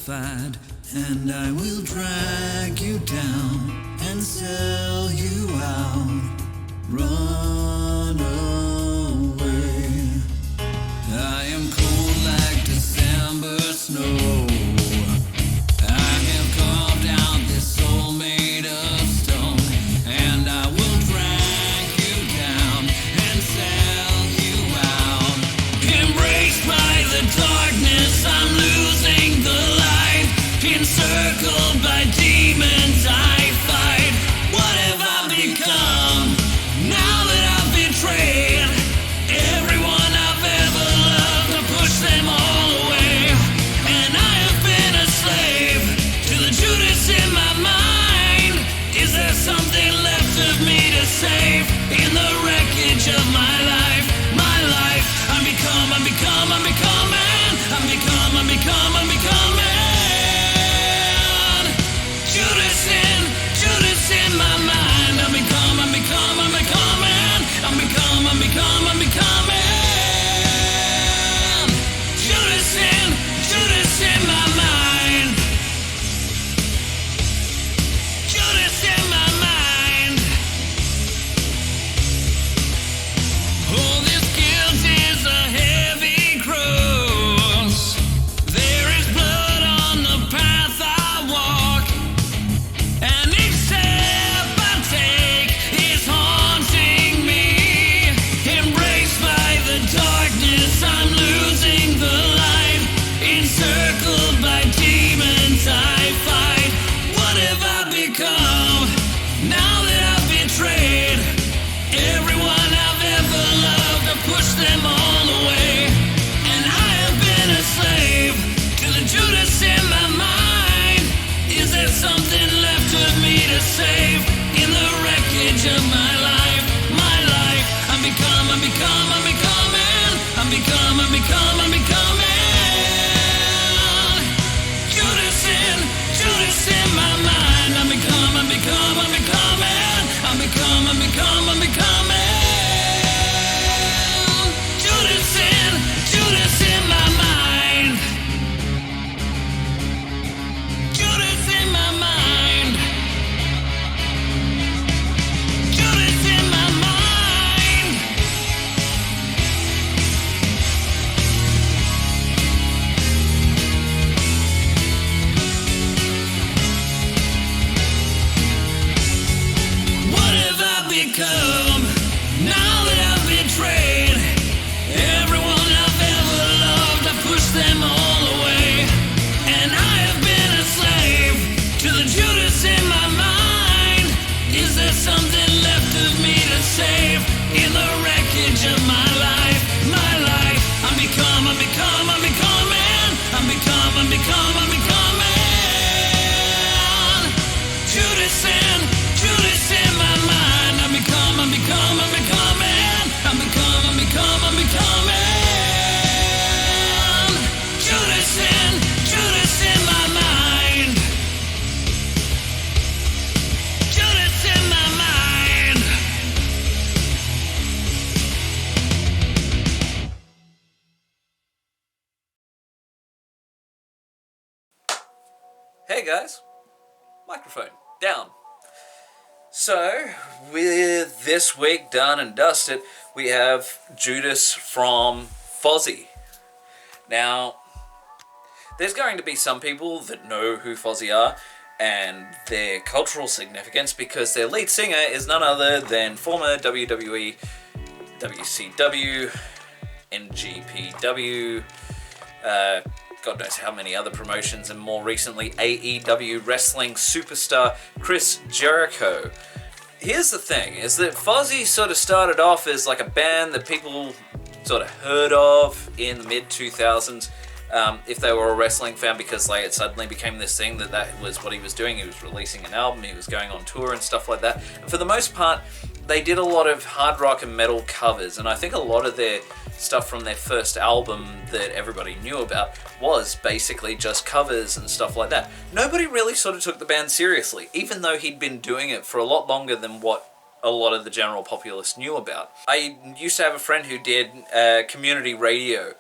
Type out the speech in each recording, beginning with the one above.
crucified, and I will drag you down and sell you out. Run away. I am cold like December snow. I have carved out this soul made of stone, and I will drag you down and sell you out. Embraced by the darkness, I'm losing the light. Encircled by demons, I fight. What have I become now that I've betrayed everyone I've ever loved? I push them all away, and I have been a slave to the Judas in my mind. Is there something left of me to save in the wreckage of my life? My life, I'm becoming. Judas in my mind. I'm becoming. Judas in my mind. Judas in my mind. Oh, this guilt is a heavy cross. There is blood on the path I walk, and each step I take is haunting me. Embraced by the darkness, I'm losing the light. Encircled by demons, I fight. What have I become now that I've betrayed everyone I've ever loved? I push them all away, and I have been a slave to the Judas in my mind. Is there something left of me to save in the wreckage of my life? My life, I'm becoming. Judas in my mind. I'm becoming. Judas in my mind. Judas in my mind. Judas in my mind. What have I become now that I've betrayed everyone I've ever loved? I push them all away, and I have been a slave to the Judas in my mind. Is there something left of me to save in the wreckage of my life? My life, I'm becoming. Judas in my mind. I'm becoming. Judas in my mind. Judas in my mind. Hey guys, microphone down. So, with this week done and dusted, we have Judas from Fozzy. Now, there's going to be some people that know who Fozzy are and their cultural significance, because their lead singer is none other than former WWE, WCW, NGPW, God knows how many other promotions, and more recently AEW wrestling superstar Chris Jericho. Here's the thing, is that Fozzy sort of started off as like a band that people sort of heard of in the mid-2000s, if they were a wrestling fan, because like it suddenly became this thing that was what he was doing. He was releasing an album, he was going on tour and stuff like that. And for the most part, they did a lot of hard rock and metal covers, and I think a lot of their stuff from their first album that everybody knew about was basically just covers and stuff like that. Nobody really sort of took the band seriously, even though he'd been doing it for a lot longer than what a lot of the general populace knew about. I used to have a friend who did community radio,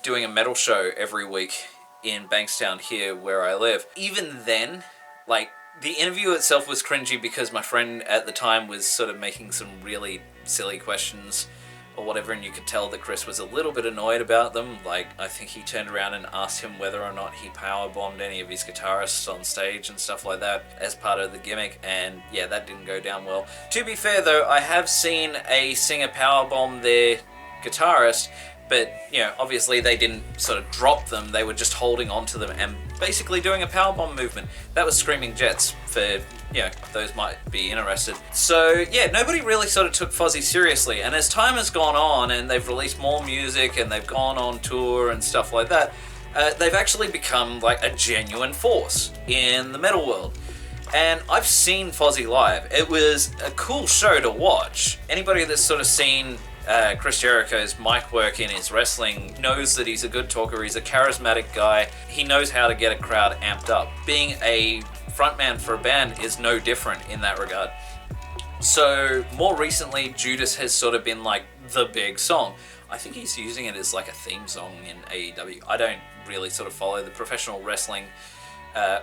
doing a metal show every week in Bankstown here where I live. Even then, like, the interview itself was cringy because my friend at the time was sort of making some really silly questions or whatever, and you could tell that Chris was a little bit annoyed about them. Like, I think he turned around and asked him whether or not he powerbombed any of his guitarists on stage and stuff like that as part of the gimmick, and yeah, that didn't go down well. To be fair though, I have seen a singer powerbomb their guitarist, but, you know, obviously they didn't sort of drop them, they were just holding on to them and basically doing a powerbomb movement. That was Screaming Jets, for, you know, those might be interested. So, yeah, nobody really sort of took Fozzy seriously, and as time has gone on and they've released more music and they've gone on tour and stuff like that, they've actually become, like, a genuine force in the metal world. And I've seen Fozzy live. It was a cool show to watch. Anybody that's sort of seen Chris Jericho's mic work in his wrestling knows that he's a good talker, he's a charismatic guy, he knows how to get a crowd amped up. Being a frontman for a band is no different in that regard. So more recently, Judas has sort of been like the big song. I think he's using it as like a theme song in AEW. I don't really sort of follow the professional wrestling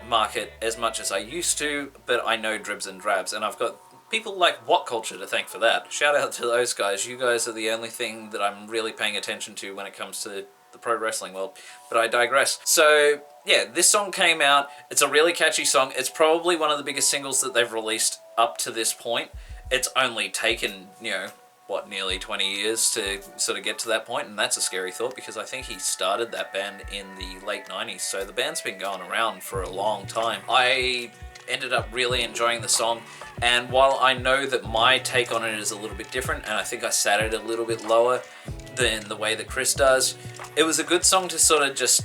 market as much as I used to, but I know dribs and drabs, and I've got people like What Culture to thank for that. Shout out to those guys. You guys are the only thing that I'm really paying attention to when it comes to the pro wrestling world. But I digress. So, yeah, this song came out. It's a really catchy song. It's probably one of the biggest singles that they've released up to this point. It's only taken, you know, what, nearly 20 years to sort of get to that point, and that's a scary thought because I think he started that band in the late 90s, so the band's been going around for a long time. I ended up really enjoying the song, and while I know that my take on it is a little bit different, and I think I sat it a little bit lower than the way that Chris does, it was a good song to sort of just,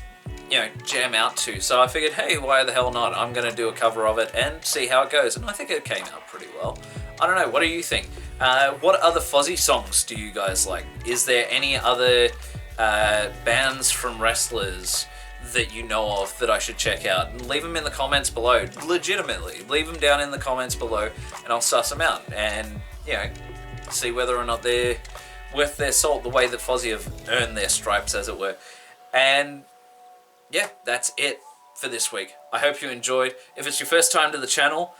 you know, jam out to. So I figured, hey, why the hell not? I'm going to do a cover of it and see how it goes, and I think it came out pretty well. I don't know, what do you think? What other Fozzy songs do you guys like? Is there any other bands from wrestlers that you know of that I should check out? And leave them in the comments below. Legitimately, leave them down in the comments below and I'll suss them out and, you know, see whether or not they're worth their salt the way that Fozzy have earned their stripes, as it were. And yeah, that's it for this week. I hope you enjoyed. If it's your first time to the channel,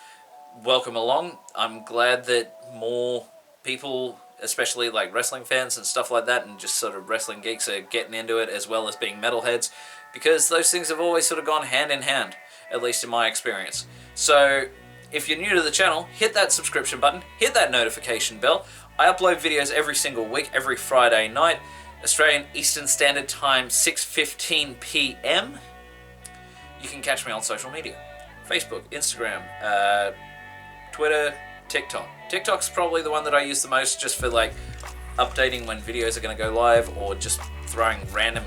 welcome along. I'm glad that more people, especially like wrestling fans and stuff like that, and just sort of wrestling geeks, are getting into it, as well as being metalheads, because those things have always sort of gone hand in hand, at least in my experience. So if you're new to the channel, hit that subscription button, hit that notification bell. I upload videos every single week, every Friday night, Australian Eastern Standard Time, 6:15 p.m. You can catch me on social media: Facebook, Instagram, Twitter, TikTok. TikTok's probably the one that I use the most, just for like updating when videos are going to go live, or just throwing random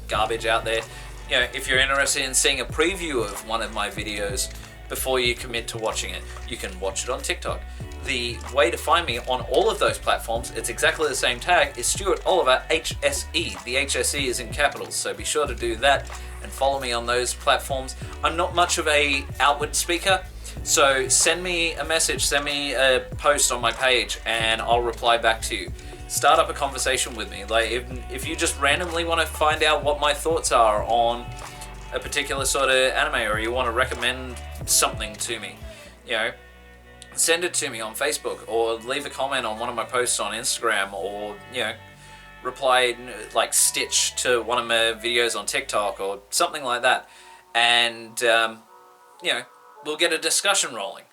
garbage out there. You know, if you're interested in seeing a preview of one of my videos before you commit to watching it, you can watch it on TikTok. The way to find me on all of those platforms, it's exactly the same tag, is Stuart Oliver HSE. The HSE is in capitals, so be sure to do that and follow me on those platforms. I'm not much of a outward speaker, so send me a message, send me a post on my page, and I'll reply back to you. Start up a conversation with me. Like, if you just randomly want to find out what my thoughts are on a particular sort of anime, or you want to recommend something to me, you know, send it to me on Facebook, or leave a comment on one of my posts on Instagram, or, you know, reply, like, stitch to one of my videos on TikTok or something like that, and you know, we'll get a discussion rolling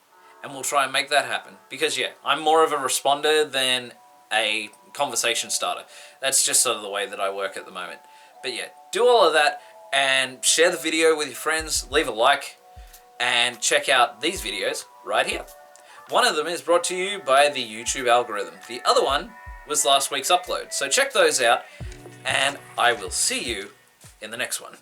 and we'll try and make that happen. Because yeah, I'm more of a responder than a conversation starter. That's just sort of the way that I work at the moment. But yeah, do all of that and share the video with your friends, leave a like, and check out these videos right here. One of them is brought to you by the YouTube algorithm. The other one was last week's upload. So check those out, and I will see you in the next one.